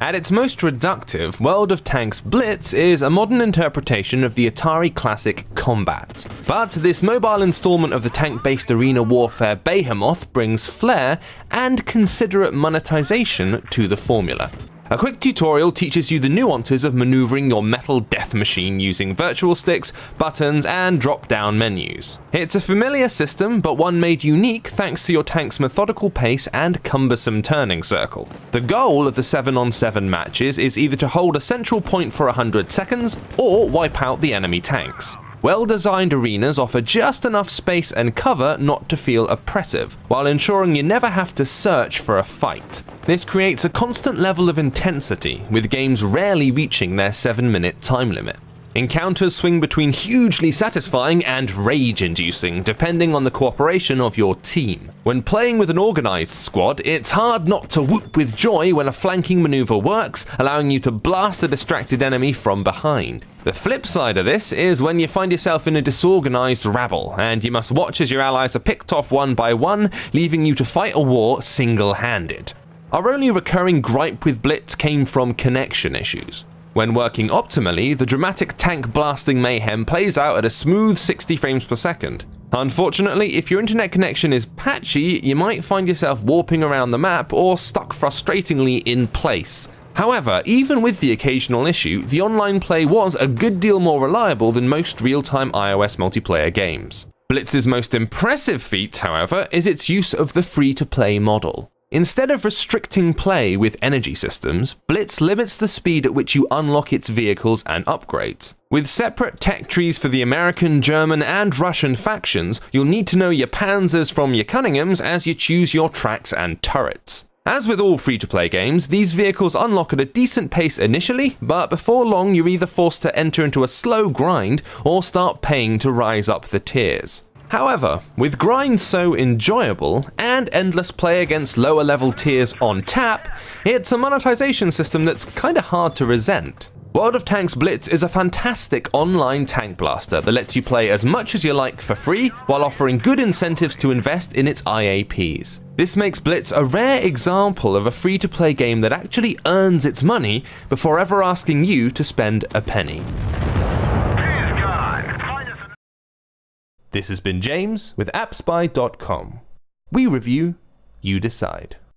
At its most reductive, World of Tanks Blitz is a modern interpretation of the Atari classic Combat. But this mobile installment of the tank-based arena warfare behemoth brings flair and considerate monetization to the formula. A quick tutorial teaches you the nuances of maneuvering your metal death machine using virtual sticks, buttons, and drop-down menus. It's a familiar system, but one made unique thanks to your tank's methodical pace and cumbersome turning circle. The goal of the 7-on-7 matches is either to hold a central point for 100 seconds, or wipe out the enemy tanks. Well-designed arenas offer just enough space and cover not to feel oppressive, while ensuring you never have to search for a fight. This creates a constant level of intensity, with games rarely reaching their 7-minute time limit. Encounters swing between hugely satisfying and rage-inducing, depending on the cooperation of your team. When playing with an organized squad, it's hard not to whoop with joy when a flanking maneuver works, allowing you to blast a distracted enemy from behind. The flip side of this is when you find yourself in a disorganized rabble, and you must watch as your allies are picked off one by one, leaving you to fight a war single-handed. Our only recurring gripe with Blitz came from connection issues. When working optimally, the dramatic tank blasting mayhem plays out at a smooth 60 frames per second. Unfortunately, if your internet connection is patchy, you might find yourself warping around the map or stuck frustratingly in place. However, even with the occasional issue, the online play was a good deal more reliable than most real-time iOS multiplayer games. Blitz's most impressive feat, however, is its use of the free-to-play model. Instead of restricting play with energy systems, Blitz limits the speed at which you unlock its vehicles and upgrades. With separate tech trees for the American, German, and Russian factions, you'll need to know your Panzers from your Cunninghams as you choose your tracks and turrets. As with all free-to-play games, these vehicles unlock at a decent pace initially, but before long you're either forced to enter into a slow grind or start paying to rise up the tiers. However, with grinds so enjoyable, and endless play against lower level tiers on tap, it's a monetization system that's kinda hard to resent. World of Tanks Blitz is a fantastic online tank blaster that lets you play as much as you like for free, while offering good incentives to invest in its IAPs. This makes Blitz a rare example of a free-to-play game that actually earns its money before ever asking you to spend a penny. This has been James with appspy.com. We review, you decide.